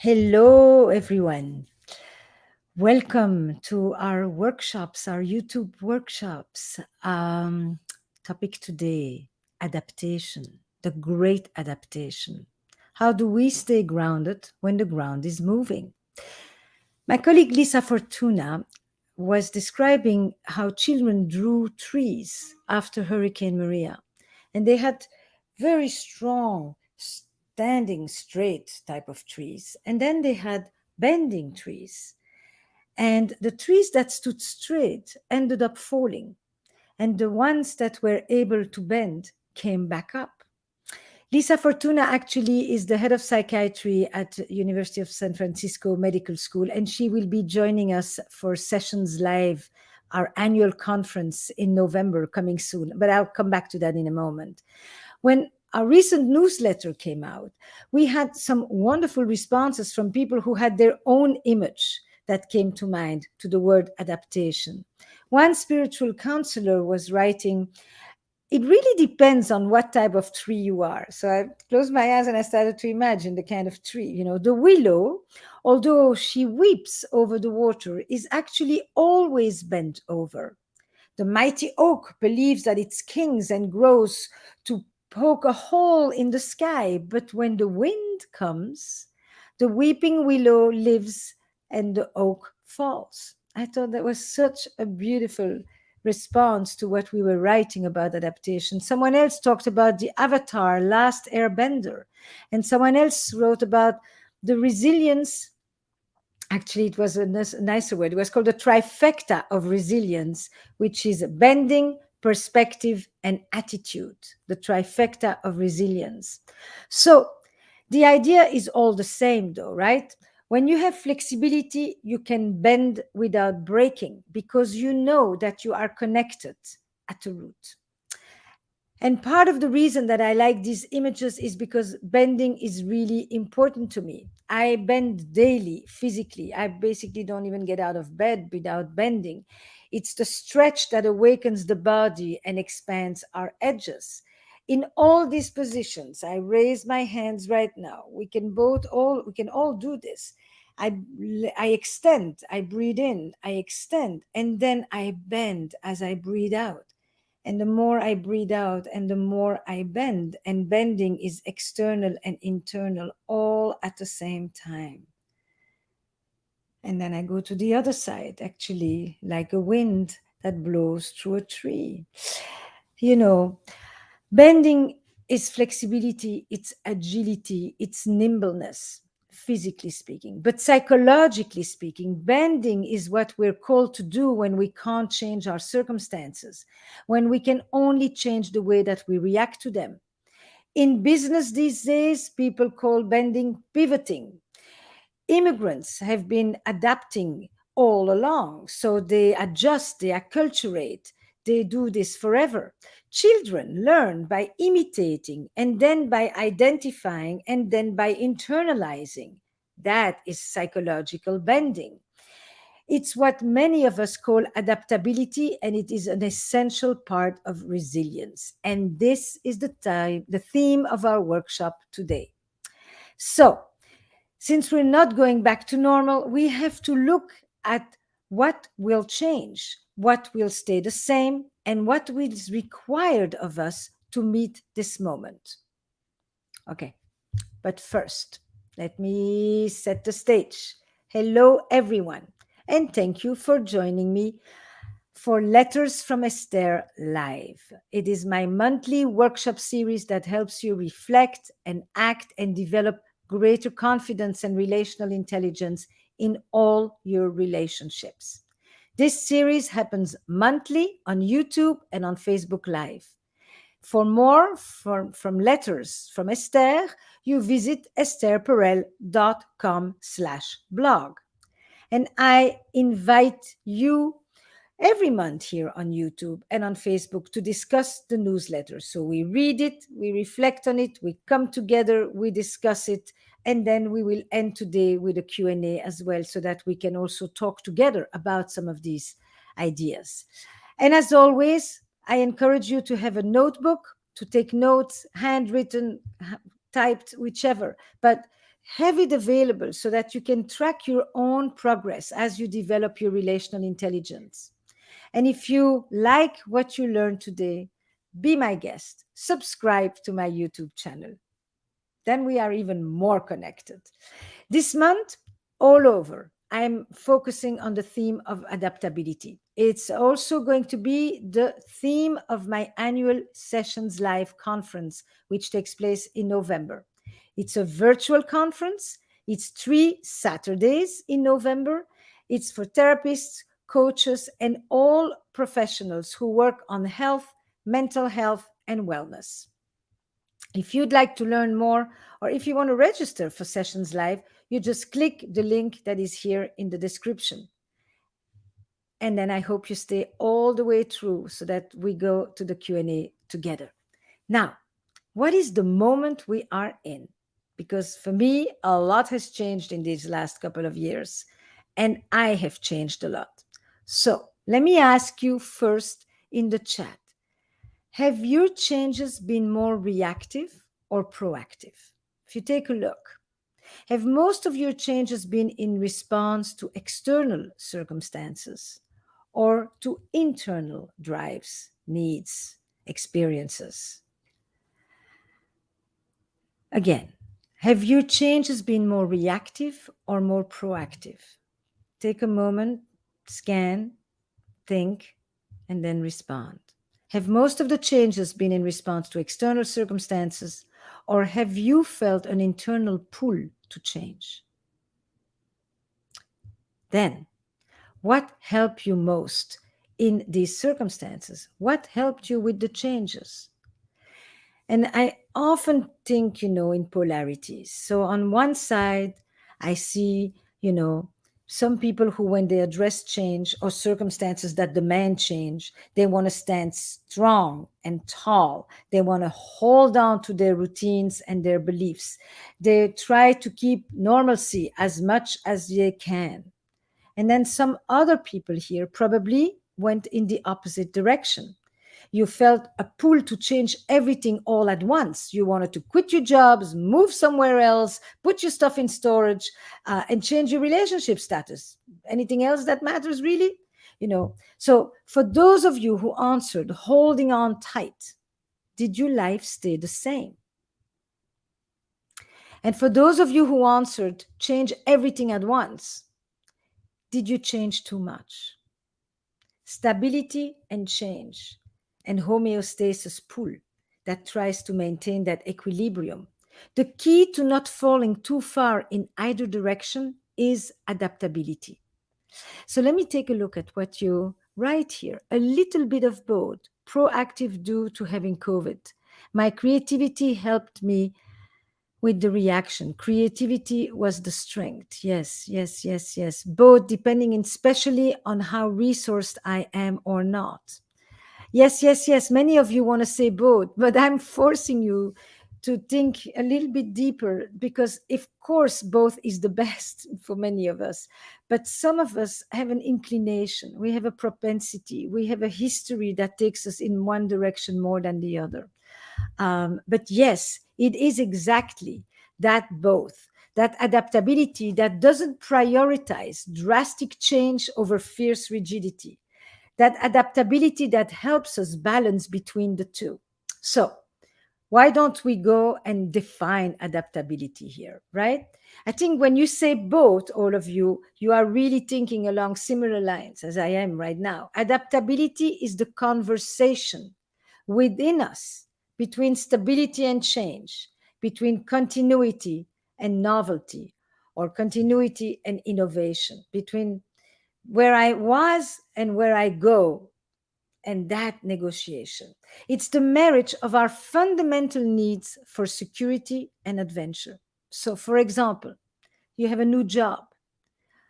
Hello, everyone. Welcome to our workshops, our YouTube workshops. Topic today, adaptation, the great adaptation. How do we stay grounded when the ground is moving? My colleague Lisa Fortuna was describing how children drew trees after Hurricane Maria, and they had very strong, standing straight type of trees, and then they had bending trees. And the trees that stood straight ended up falling, and the ones that were able to bend came back up. Lisa Fortuna actually is the head of psychiatry at University of San Francisco Medical School, and she will be joining us for Sessions Live, our annual conference in November coming soon. But I'll come back to that in a moment. When our recent newsletter came out, we had some wonderful responses from people who had their own image that came to mind to the word adaptation. One spiritual counselor was writing, it really depends on what type of tree you are. So I closed my eyes and I started to imagine the kind of tree. The willow, although she weeps over the water, is actually always bent over. The mighty oak believes that it's kings and grows to poke a hole in the sky. But when the wind comes, the weeping willow lives and the oak falls. I thought that was such a beautiful response to what we were writing about adaptation. Someone else talked about the Avatar, Last Airbender, and someone else wrote about the resilience. Actually, it was a nicer word. It was called the trifecta of resilience, which is bending, perspective, and attitude. The trifecta of resilience. So the idea is all the same, though, right? When you have flexibility, you can bend without breaking because you know that you are connected at the root. And part of the reason that I like these images is because bending is really important to me. I bend daily physically. I basically don't even get out of bed without bending. It's the stretch that awakens the body and expands our edges. In all these positions, I raise my hands right now. We can all do this. I extend, I breathe in, I extend, and then I bend as I breathe out. And the more I breathe out and the more I bend, and bending is external and internal all at the same time. And then I go to the other side, actually, like a wind that blows through a tree. You know, bending is flexibility, it's agility, it's nimbleness, physically speaking. But psychologically speaking, bending is what we're called to do when we can't change our circumstances, when we can only change the way that we react to them. In business these days, people call bending pivoting. Immigrants have been adapting all along, so they adjust, they acculturate, they do this forever. Children learn by imitating and then by identifying and then by internalizing. That is psychological bending. It's what many of us call adaptability, and it is an essential part of resilience. And this is the theme of our workshop today. So, since we're not going back to normal, we have to look at what will change, what will stay the same, and what is required of us to meet this moment. Okay, but first, let me set the stage. Hello, everyone, and thank you for joining me for Letters from Esther Live. It is my monthly workshop series that helps you reflect and act and develop greater confidence and relational intelligence in all your relationships. This series happens monthly on YouTube and on Facebook Live. For more from Letters from Esther, you visit estherperel.com/blog. And I invite you every month here on YouTube and on Facebook to discuss the newsletter. So we read it, we reflect on it, we come together, we discuss it, and then we will end today with a Q&A as well so that we can also talk together about some of these ideas. And as always, I encourage you to have a notebook, to take notes, handwritten, typed, whichever. But Have it available so that you can track your own progress as you develop your relational intelligence. And if you like what you learned today, be my guest. Subscribe to my YouTube channel. Then we are even more connected. This month, all over, I'm focusing on the theme of adaptability. It's also going to be the theme of my annual Sessions Live conference, which takes place in November. It's a virtual conference. It's 3 Saturdays in November. It's for therapists, coaches, and all professionals who work on health, mental health, and wellness. If you'd like to learn more, or if you want to register for Sessions Live, you just click the link that is here in the description. And then I hope you stay all the way through so that we go to the Q&A together. Now, what is the moment we are in? Because for me, a lot has changed in these last couple of years, and I have changed a lot. So let me ask you first in the chat, have your changes been more reactive or proactive? If you take a look, have most of your changes been in response to external circumstances or to internal drives, needs, experiences? Again, have your changes been more reactive or more proactive? Take a moment, scan, think, and then respond. Have most of the changes been in response to external circumstances, or have you felt an internal pull to change? Then, what helped you most in these circumstances? What helped you with the changes? And I often think, in polarities. So on one side, I see, some people who, when they address change or circumstances that demand change, they want to stand strong and tall. They want to hold on to their routines and their beliefs. They try to keep normalcy as much as they can. And then some other people here probably went in the opposite direction. You felt a pull to change everything all at once. You wanted to quit your jobs, move somewhere else, put your stuff in storage, and change your relationship status. Anything else that matters, really? So for those of you who answered holding on tight, did your life stay the same? And for those of you who answered change everything at once, did you change too much? Stability and change, and homeostasis pull that tries to maintain that equilibrium. The key to not falling too far in either direction is adaptability. So let me take a look at what you write here. A little bit of both, proactive due to having COVID. My creativity helped me with the reaction. Creativity was the strength. Yes, yes, yes, yes. Both depending especially on how resourced I am or not. Yes, yes, yes. Many of you want to say both, but I'm forcing you to think a little bit deeper because, of course, both is the best for many of us. But some of us have an inclination, we have a propensity, we have a history that takes us in one direction more than the other. But yes, it is exactly that both. That adaptability that doesn't prioritize drastic change over fierce rigidity. That adaptability that helps us balance between the two. So, why don't we go and define adaptability here, right? I think when you say both, all of you, you are really thinking along similar lines as I am right now. Adaptability is the conversation within us between stability and change, between continuity and novelty, or continuity and innovation, between where I was and where I go, and that negotiation. It's the marriage of our fundamental needs for security and adventure. So, for example, you have a new job.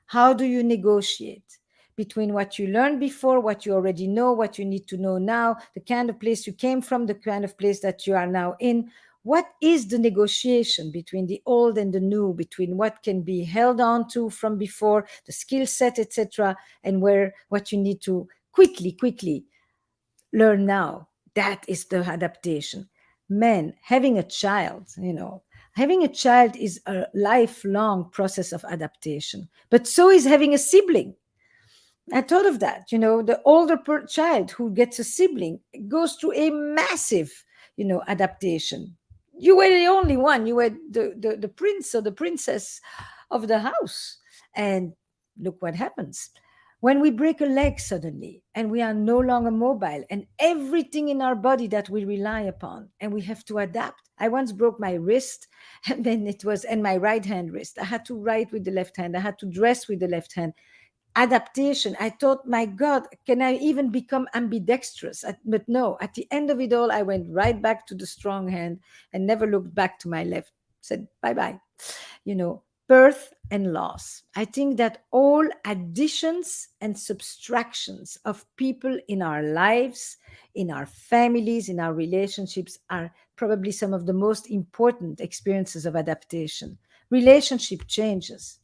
How do you negotiate between what you learned before, what you already know, what you need to know now, the kind of place you came from, the kind of place that you are now in? What is the negotiation between the old and the new, between what can be held on to from before, the skill set, etc., and what you need to quickly learn now? That is the adaptation. Men, having a child, Having a child is a lifelong process of adaptation, but so is having a sibling. I thought of that. The older child who gets a sibling goes through a massive, adaptation. You were the only one. You were the prince or the princess of the house. And look what happens. When we break a leg suddenly and we are no longer mobile and everything in our body that we rely upon and we have to adapt. I once broke my wrist and my right hand wrist. I had to write with the left hand. I had to dress with the left hand. Adaptation. I thought, my God, can I even become ambidextrous? But no, at the end of it all, I went right back to the strong hand and never looked back to my left. Said bye bye. You know, birth and loss. I think that all additions and subtractions of people in our lives, in our families, in our relationships are probably some of the most important experiences of adaptation. Relationship changes,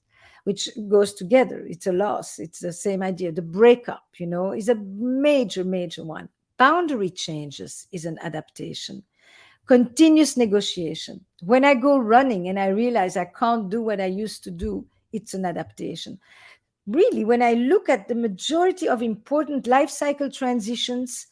which goes together. It's a loss. It's the same idea. The breakup, is a major, major one. Boundary changes is an adaptation. Continuous negotiation. When I go running and I realize I can't do what I used to do, it's an adaptation. Really, when I look at the majority of important life cycle transitions,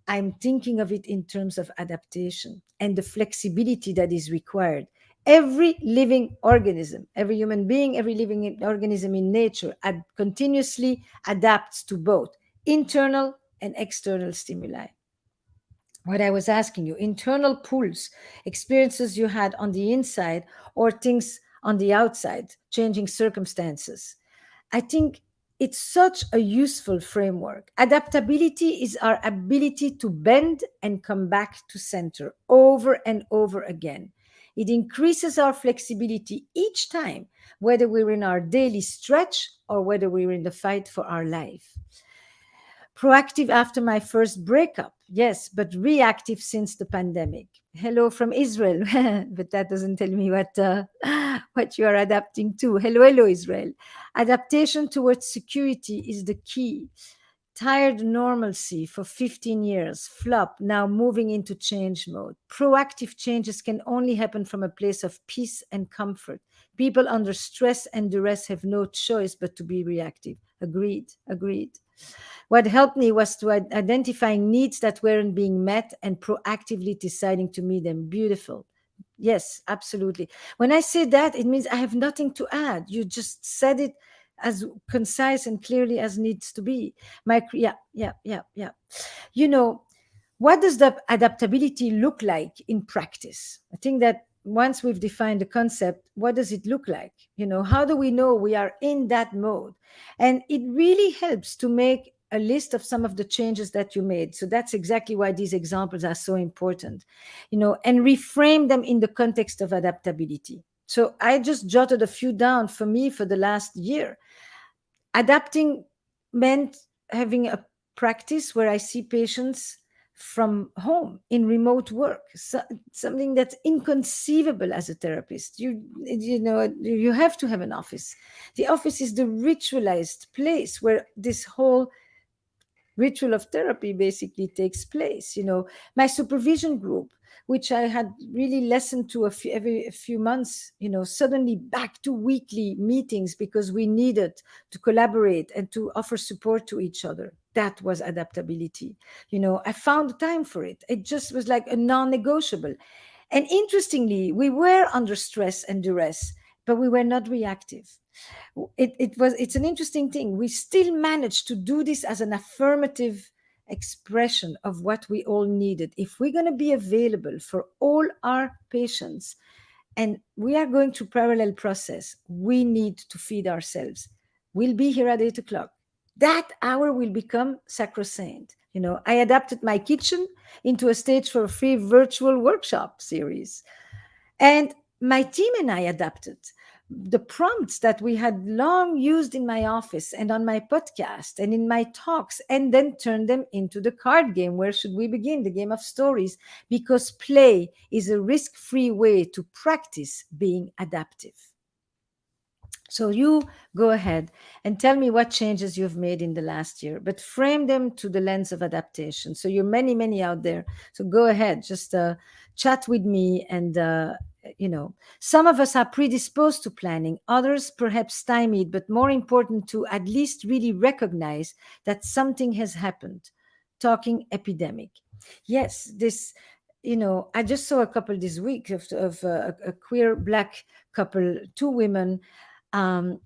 I'm thinking of it in terms of adaptation and the flexibility that is required. Every living organism, every human being, every living organism in nature continuously adapts to both internal and external stimuli. What I was asking you, internal pulls, experiences you had on the inside or things on the outside, changing circumstances. I think it's such a useful framework. Adaptability is our ability to bend and come back to center over and over again. It increases our flexibility each time, whether we're in our daily stretch or whether we're in the fight for our life. Proactive after my first breakup, yes, but reactive since the pandemic. Hello from Israel, but that doesn't tell me what you are adapting to. Hello, hello, Israel. Adaptation towards security is the key. Tired normalcy for 15 years, flop, now moving into change mode. Proactive changes can only happen from a place of peace and comfort. People under stress and duress have no choice but to be reactive. Agreed, agreed. What helped me was to identifying needs that weren't being met and proactively deciding to meet them. Beautiful. Yes, absolutely. When I say that, it means I have nothing to add. You just said it as concise and clearly as needs to be. Yeah, yeah, yeah, yeah. You know, what does the adaptability look like in practice? I think that once we've defined the concept, what does it look like? How do we know we are in that mode? And it really helps to make a list of some of the changes that you made. So that's exactly why these examples are so important, and reframe them in the context of adaptability. So I just jotted a few down for me for the last year. Adapting meant having a practice where I see patients from home in remote work, something that's inconceivable as a therapist. You have to have an office. The office is the ritualized place where this whole ritual of therapy basically takes place. My supervision group, which I had really listened to every few months, suddenly back to weekly meetings because we needed to collaborate and to offer support to each other. That was adaptability. I found time for it. It just was like a non-negotiable. And interestingly, we were under stress and duress, but we were not reactive. It's an interesting thing. We still managed to do this as an affirmative expression of what we all needed. If we're going to be available for all our patients and we are going through parallel process, we need to feed ourselves. We'll be here at 8 o'clock. That hour will become sacrosanct. I adapted my kitchen into a stage for a free virtual workshop series. And my team and I adapted the prompts that we had long used in my office and on my podcast and in my talks, and then turned them into the card game. Where should we begin? The game of stories, because play is a risk-free way to practice being adaptive. So you go ahead and tell me what changes you've made in the last year, but frame them to the lens of adaptation. So you're many, many out there. So go ahead, just chat with me. And, some of us are predisposed to planning, others perhaps stymied, but more important to at least really recognize that something has happened. Talking epidemic. Yes, this, I just saw a couple this week of a queer black couple, two women, um,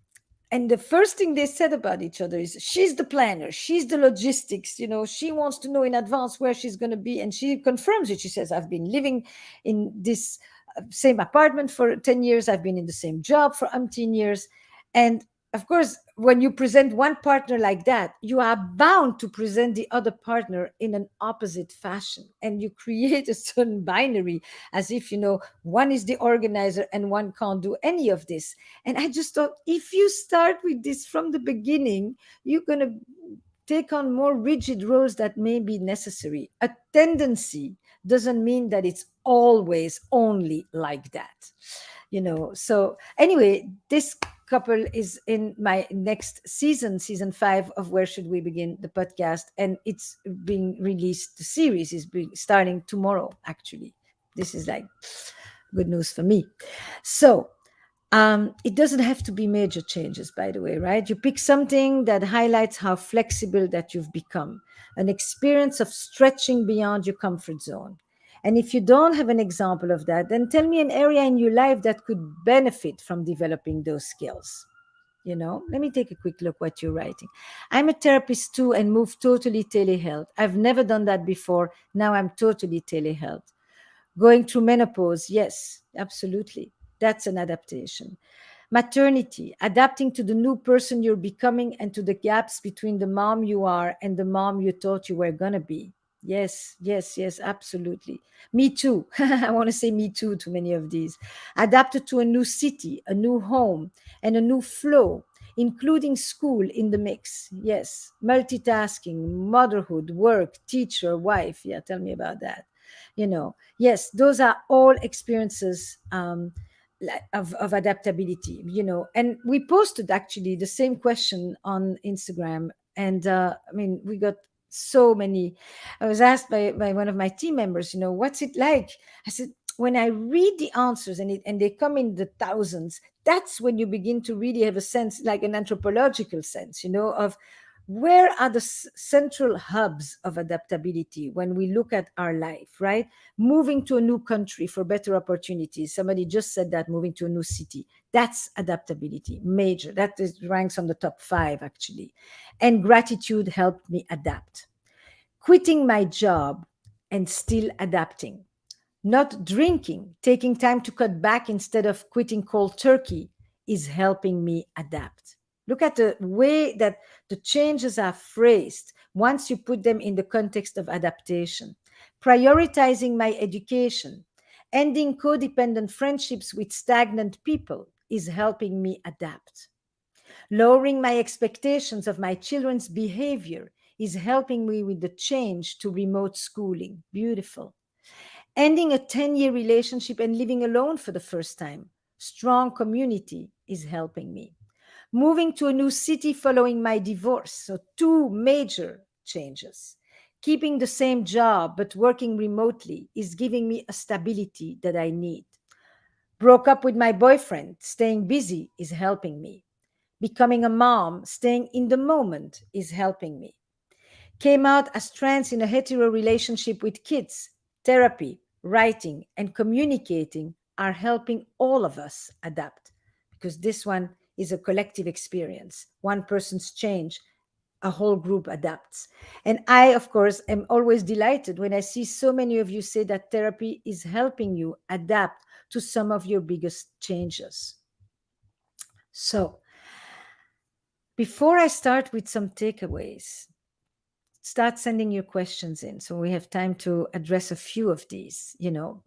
and the first thing they said about each other is, she's the planner, she's the logistics, she wants to know in advance where she's going to be. And she confirms it. She says, I've been living in this same apartment for 10 years, I've been in the same job for umpteen years. And of course, when you present one partner like that, you are bound to present the other partner in an opposite fashion. And you create a certain binary, as if, one is the organizer and one can't do any of this. And I just thought, if you start with this from the beginning, you're going to take on more rigid roles that may be necessary. A tendency doesn't mean that it's always only like that. So anyway, this couple is in my next season, season 5 of Where Should We Begin, the podcast, and it's being released. The series is starting tomorrow, actually. This is like good news for me. So it doesn't have to be major changes, by the way, right? You pick something that highlights how flexible that you've become, an experience of stretching beyond your comfort zone. And if you don't have an example of that, then tell me an area in your life that could benefit from developing those skills. Let me take a quick look what you're writing. I'm a therapist too and moved totally telehealth. I've never done that before. Now I'm totally telehealth. Going through menopause, yes, absolutely. That's an adaptation. Maternity, adapting to the new person you're becoming and to the gaps between the mom you are and the mom you thought you were going to be. Yes, yes, yes, absolutely. Me too. I want to say me too to many of these. Adapted to a new city, a new home, and a new flow, including school in the mix. Yes, multitasking, motherhood, work, teacher, wife. Yeah, tell me about that. Yes, those are all experiences of adaptability. And we posted actually the same question on Instagram. And I mean, we got so many. I was asked by one of my team members, what's it like? I said, when I read the answers, and they come in the thousands, that's when you begin to really have a sense, like an anthropological sense, of where are the central hubs of adaptability when we look at our life, right? Moving to a new country for better opportunities. Somebody just said that, moving to a new city. That's adaptability, major. That ranks on the top 5, actually. And gratitude helped me adapt. Quitting my job and still adapting. Not drinking, taking time to cut back instead of quitting cold turkey is helping me adapt. Look at the way that the changes are phrased once you put them in the context of adaptation. Prioritizing my education, ending codependent friendships with stagnant people is helping me adapt. Lowering my expectations of my children's behavior is helping me with the change to remote schooling. Beautiful. Ending a 10-year relationship and living alone for the first time. Strong community is helping me. Moving to a new city following my divorce. So, 2 major changes. Keeping the same job but working remotely is giving me a stability that I need. Broke up with my boyfriend. Staying busy is helping me. Becoming a mom, staying in the moment is helping me. Came out as trans in a hetero relationship with kids. Therapy, writing, and communicating are helping all of us adapt, because this one is a collective experience. One person's change, a whole group adapts. And I, of course, am always delighted when I see so many of you say that therapy is helping you adapt to some of your biggest changes. So, before I start with some takeaways, start sending your questions in so we have time to address a few of these.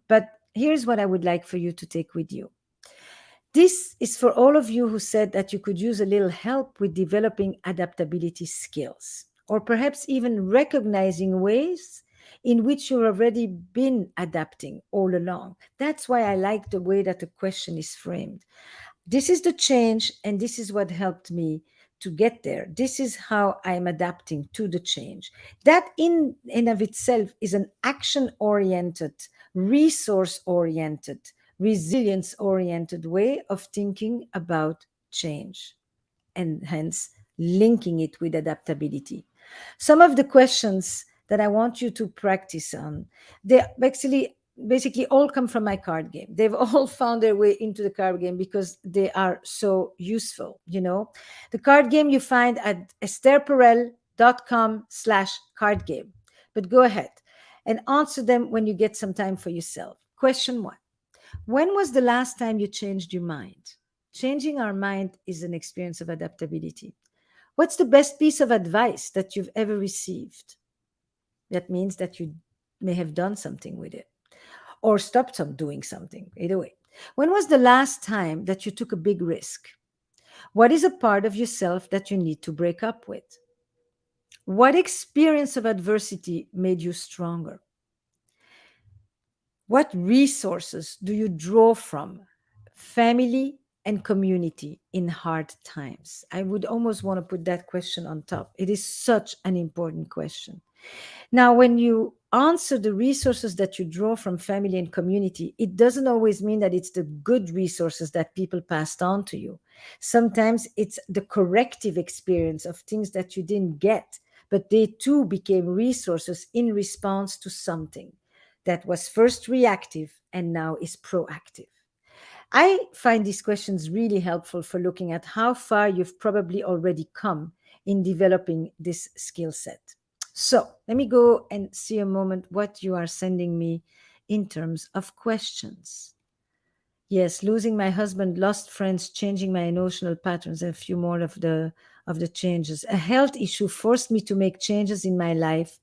But here's what I would like for you to take with you. This is for all of you who said that you could use a little help with developing adaptability skills, or perhaps even recognizing ways in which you've already been adapting all along. That's why I like the way that the question is framed. This is the change, and this is what helped me to get there. This is how I'm adapting to the change. That in and of itself is an action oriented, resource oriented, resilience oriented way of thinking about change, and hence linking it with adaptability. Some of the questions that I want you to practice on, they actually basically all come from my card game. They've all found their way into the card game because they are so useful. The card game you find at estherperel.com/card game. But go ahead and answer them when you get some time for yourself. Question one: when was the last time you changed your mind? Changing our mind is an experience of adaptability. What's the best piece of advice that you've ever received? That means that you may have done something with it or stopped doing something. Either way. When was the last time that you took a big risk? What is a part of yourself that you need to break up with? What experience of adversity made you stronger? What resources do you draw from? Family and community in hard times. I would almost want to put that question on top. It is such an important question. Now, when you answer the resources that you draw from family and community, it doesn't always mean that it's the good resources that people passed on to you. Sometimes it's the corrective experience of things that you didn't get, but they too became resources in response to something that was first reactive and now is proactive. I find these questions really helpful for looking at how far you've probably already come in developing this skill set. So let me go and see a moment what you are sending me in terms of questions. Yes, losing my husband, lost friends, changing my emotional patterns, and a few more of the changes. A health issue forced me to make changes in my life.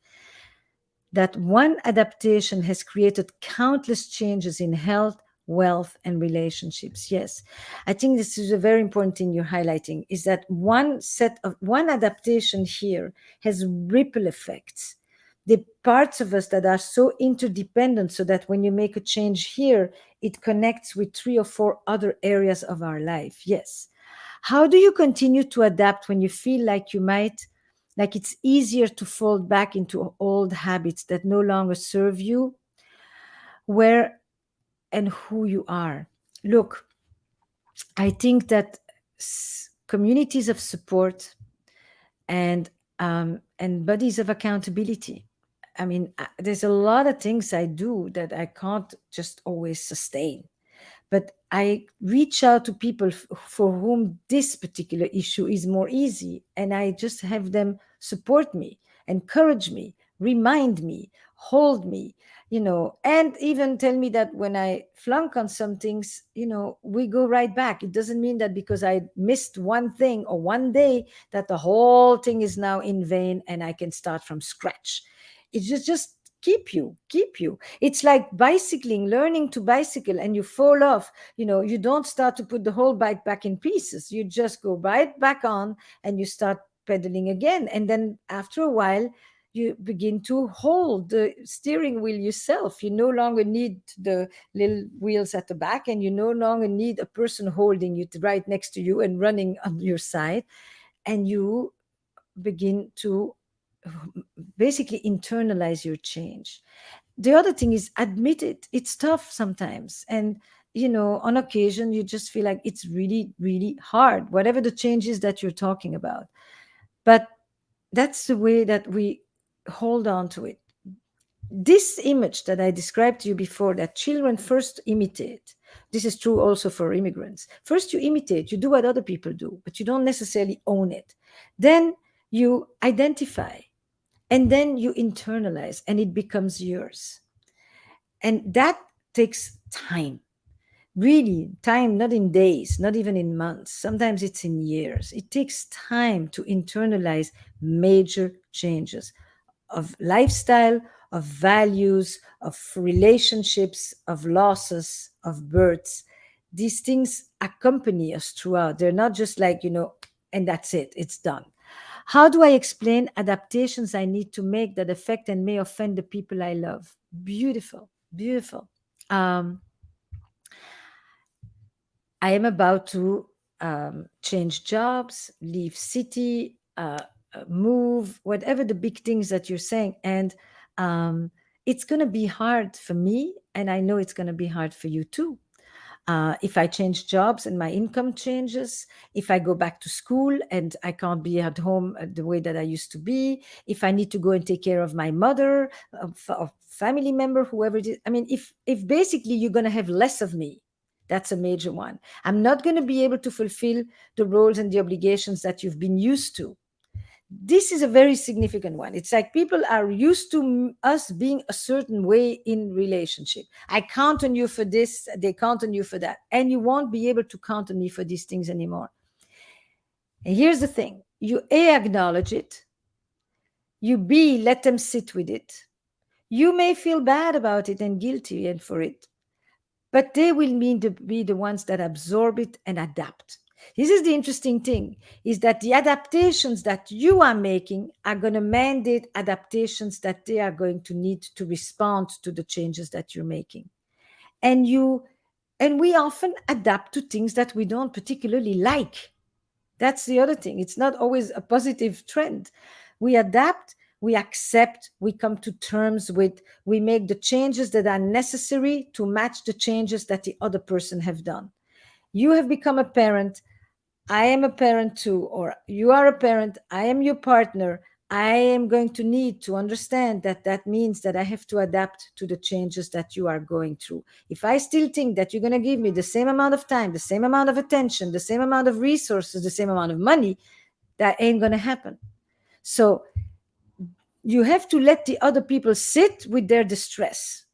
That one adaptation has created countless changes in health, wealth, and relationships. Yes, I think this is a very important thing you're highlighting, is that one adaptation here has ripple effects. The parts of us that are so interdependent, so that when you make a change here, it connects with 3 or 4 other areas of our life. Yes. How do you continue to adapt when you feel like it's easier to fall back into old habits that no longer serve you, where and who you are? Look, I think that communities of support and bodies of accountability. I mean, there's a lot of things I do that I can't just always sustain, but I reach out to people for whom this particular issue is more easy, and I just have them support me, encourage me, remind me, hold me, and even tell me that when I flunk on some things, we go right back. It doesn't mean that because I missed one thing or one day that the whole thing is now in vain and I can start from scratch. It's just keep you. It's like bicycling, learning to bicycle, and you fall off. You don't start to put the whole bike back in pieces. You just go right back on and you start pedaling again. And then after a while, you begin to hold the steering wheel yourself. You no longer need the little wheels at the back, and you no longer need a person holding you right next to you and running on your side. And you begin to basically internalize your change. The other thing is admit it. It's tough sometimes. And, on occasion, you just feel like it's really, really hard, whatever the changes that you're talking about. But that's the way that we hold on to it. This image that I described to you before, that children first imitate, this is true also for immigrants. First, you imitate, you do what other people do, but you don't necessarily own it. Then you identify, and then you internalize, and it becomes yours. And that takes time. Really, time, not in days, not even in months. Sometimes it's in years. It takes time to internalize major changes of lifestyle, of values, of relationships, of losses, of births. These things accompany us throughout. They're not just like, and that's it, it's done. How do I explain adaptations I need to make that affect and may offend the people I love? Beautiful, beautiful. Um, I am about to change jobs, leave city, move, whatever the big things that you're saying. And it's going to be hard for me. And I know it's going to be hard for you too. If I change jobs and my income changes, if I go back to school and I can't be at home the way that I used to be, if I need to go and take care of my mother, of family member, whoever it is. I mean, if basically you're going to have less of me, that's a major one. I'm not going to be able to fulfill the roles and the obligations that you've been used to. This is a very significant one. It's like people are used to us being a certain way in relationship. I count on you for this, they count on you for that, and you won't be able to count on me for these things anymore. And here's the thing: you A, acknowledge it, you B, let them sit with it. You may feel bad about it and guilty and for it, but they will be the ones that absorb it and adapt. This is the interesting thing, is that the adaptations that you are making are going to mandate adaptations that they are going to need to respond to the changes that you're making. And we often adapt to things that we don't particularly like. That's the other thing. It's not always a positive trend. We adapt, we accept, we come to terms with, we make the changes that are necessary to match the changes that the other person have done. You have become a parent, I am a parent too, or you are a parent, I am your partner. I am going to need to understand that that means that I have to adapt to the changes that you are going through. If I still think that you're going to give me the same amount of time, the same amount of attention, the same amount of resources, the same amount of money, that ain't going to happen. So you have to let the other people sit with their distress.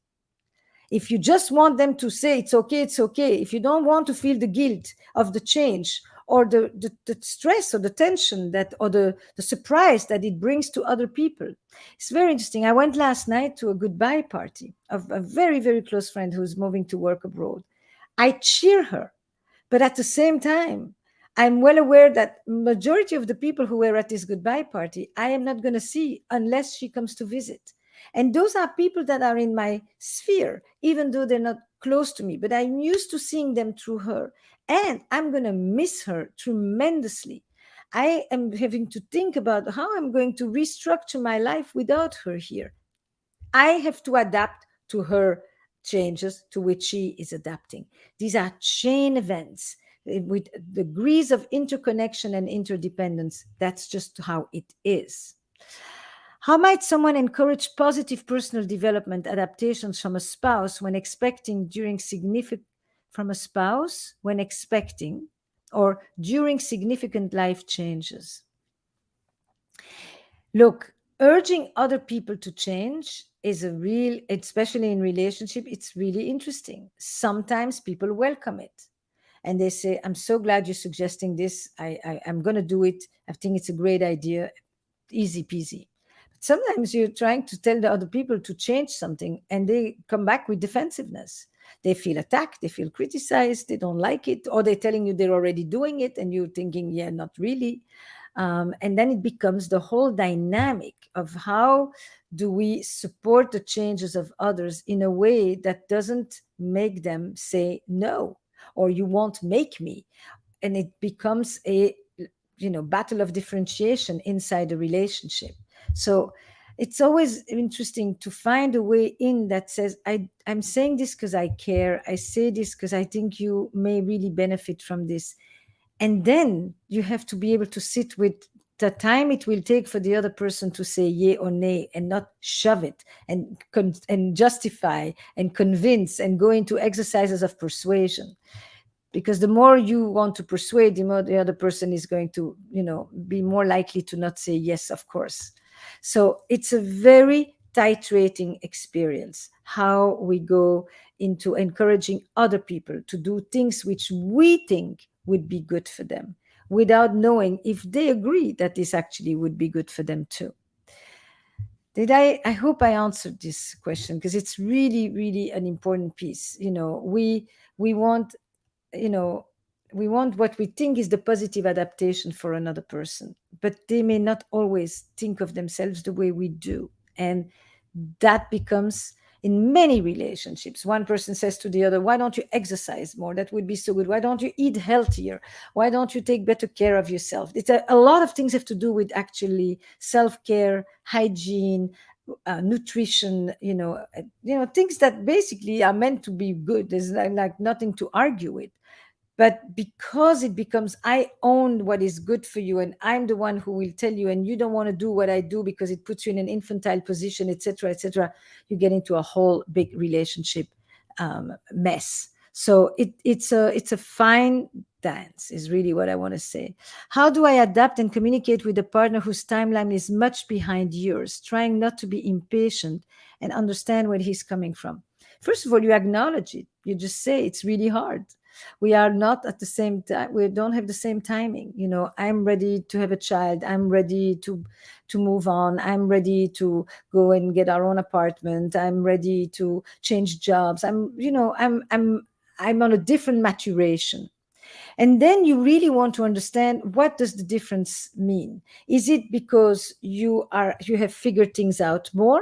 If you just want them to say it's okay, it's okay, if you don't want to feel the guilt of the change or the stress or the tension that or the surprise that it brings to other people. It's very interesting. I went last night to a goodbye party of a very, very close friend who's moving to work abroad. I cheer her, but at the same time, I'm well aware that majority of the people who were at this goodbye party, I am not going to see unless she comes to visit. And those are people that are in my sphere, even though they're not close to me, but I'm used to seeing them through her. And I'm going to miss her tremendously. I am having to think about how I'm going to restructure my life without her here. I have to adapt to her changes to which she is adapting. These are chain events with degrees of interconnection and interdependence. That's just how it is. How might someone encourage positive personal development adaptations from a spouse when expecting during significant from a spouse when expecting or during significant life changes? Look, urging other people to change is a real, especially in relationship, it's really interesting. Sometimes people welcome it and they say, I'm so glad you're suggesting this. I'm going to do it. I think it's a great idea. Easy peasy. But sometimes you're trying to tell the other people to change something and they come back with defensiveness. They feel attacked, they feel criticized, they don't like it, or they're telling you they're already doing it and you're thinking, yeah, not really. And then it becomes the whole dynamic of how do we support the changes of others in a way that doesn't make them say no, or you won't make me. And it becomes a battle of differentiation inside the relationship. So it's always interesting to find a way in that says, I'm saying this because I care, I say this because I think you may really benefit from this. And then you have to be able to sit with the time it will take for the other person to say yay or nay, and not shove it and justify and convince and go into exercises of persuasion. Because the more you want to persuade, the more the other person is going to be more likely to not say yes, of course. So it's a very titrating experience how we go into encouraging other people to do things which we think would be good for them without knowing if they agree that this actually would be good for them too. I hope I answered this question, because it's really, really an important piece. We want, you know We want what we think is the positive adaptation for another person, but they may not always think of themselves the way we do. And that becomes, in many relationships, one person says to the other, why don't you exercise more? That would be so good. Why don't you eat healthier? Why don't you take better care of yourself? It's a lot of things have to do with actually self-care, hygiene, nutrition, things that basically are meant to be good. There's like nothing to argue with. But because it becomes, I own what is good for you, and I'm the one who will tell you, and you don't want to do what I do because it puts you in an infantile position, etc., etc., you get into a whole big relationship mess. So it's a fine dance, is really what I want to say. How do I adapt and communicate with a partner whose timeline is much behind yours, trying not to be impatient and understand where he's coming from? First of all, you acknowledge it. You just say it's really hard. We are not at the same time. We don't have the same timing. I'm ready to have a child. I'm ready to move on. I'm ready to go and get our own apartment. I'm ready to change jobs. I'm on a different maturation. And then you really want to understand, what does the difference mean? Is it because you have figured things out more?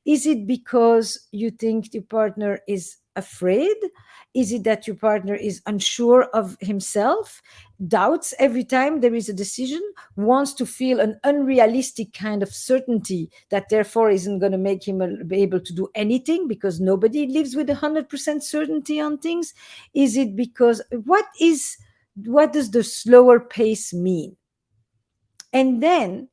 Is it because you think your partner is afraid? Is it that your partner is unsure of himself, doubts every time there is a decision, wants to feel an unrealistic kind of certainty that therefore isn't going to make him be able to do anything, because nobody lives with 100% certainty on things? Is it because, what does the slower pace mean? And then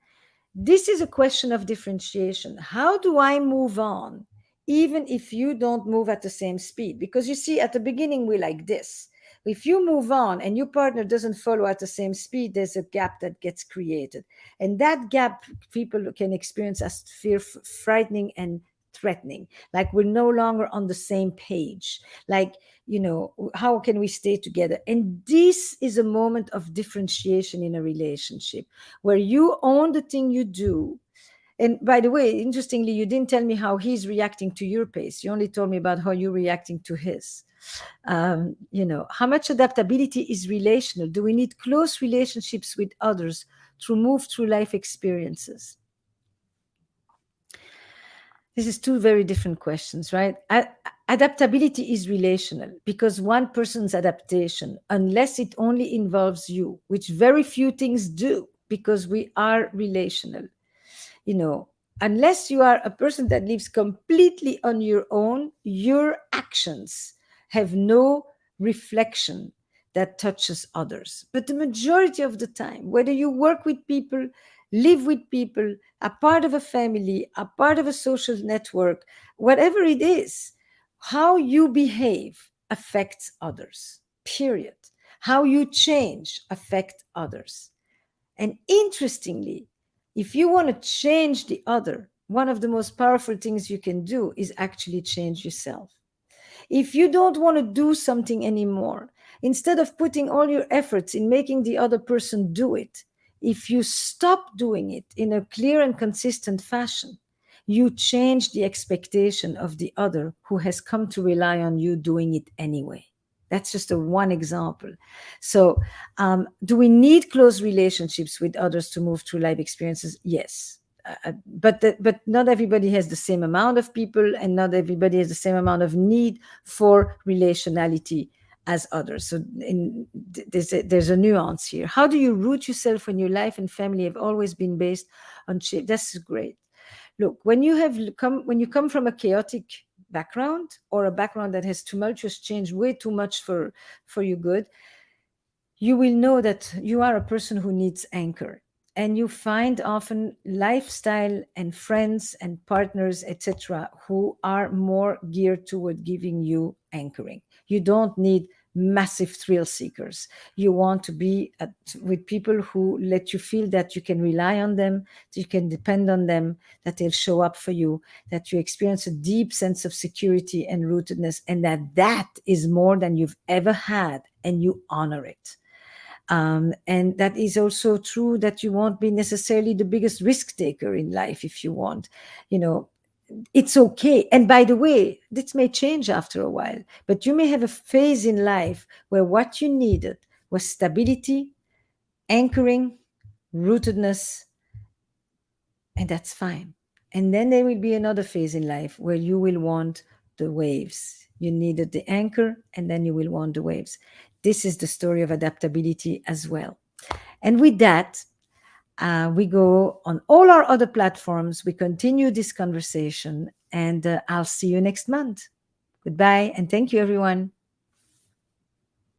this is a question of differentiation. How do I move on, even if you don't move at the same speed? Because you see, at the beginning, we're like this. If you move on and your partner doesn't follow at the same speed, there's a gap that gets created. And that gap, people can experience as frightening and threatening. Like we're no longer on the same page. Like, how can we stay together? And this is a moment of differentiation in a relationship, where you own the thing you do. And by the way, interestingly, you didn't tell me how he's reacting to your pace. You only told me about how you're reacting to his. How much adaptability is relational? Do we need close relationships with others to move through life experiences? This is two very different questions, right? Adaptability is relational because one person's adaptation, unless it only involves you, which very few things do because we are relational, you know, unless you are a person that lives completely on your own, your actions have no reflection that touches others. But the majority of the time, whether you work with people, live with people, are part of a family, are part of a social network, whatever it is, how you behave affects others, period. How you change affects others. And interestingly, if you want to change the other, one of the most powerful things you can do is actually change yourself. If you don't want to do something anymore, instead of putting all your efforts in making the other person do it, if you stop doing it in a clear and consistent fashion, you change the expectation of the other who has come to rely on you doing it anyway. That's just a one example. So, do we need close relationships with others to move through life experiences? Yes. But not everybody has the same amount of people, and not everybody has the same amount of need for relationality as others. So there's a nuance here. How do you root yourself when your life and family have always been based on shape? That's great. Look, when you come from a chaotic background, or a background that has tumultuous change way too much for your good, you will know that you are a person who needs anchor. And you find often lifestyle and friends and partners, etc., who are more geared toward giving you anchoring. You don't need massive thrill seekers. You want to be with people who let you feel that you can rely on them, that you can depend on them, that they'll show up for you, that you experience a deep sense of security and rootedness, and that is more than you've ever had, and you honor it. And that is also true, that you won't be necessarily the biggest risk taker in life if you want. It's okay. And by the way, this may change after a while, but you may have a phase in life where what you needed was stability, anchoring, rootedness, and that's fine. And then there will be another phase in life where you will want the waves. You needed the anchor, and then you will want the waves. This is the story of adaptability as well. And with that, we go on all our other platforms. We continue this conversation, and I'll see you next month. Goodbye, and thank you, everyone.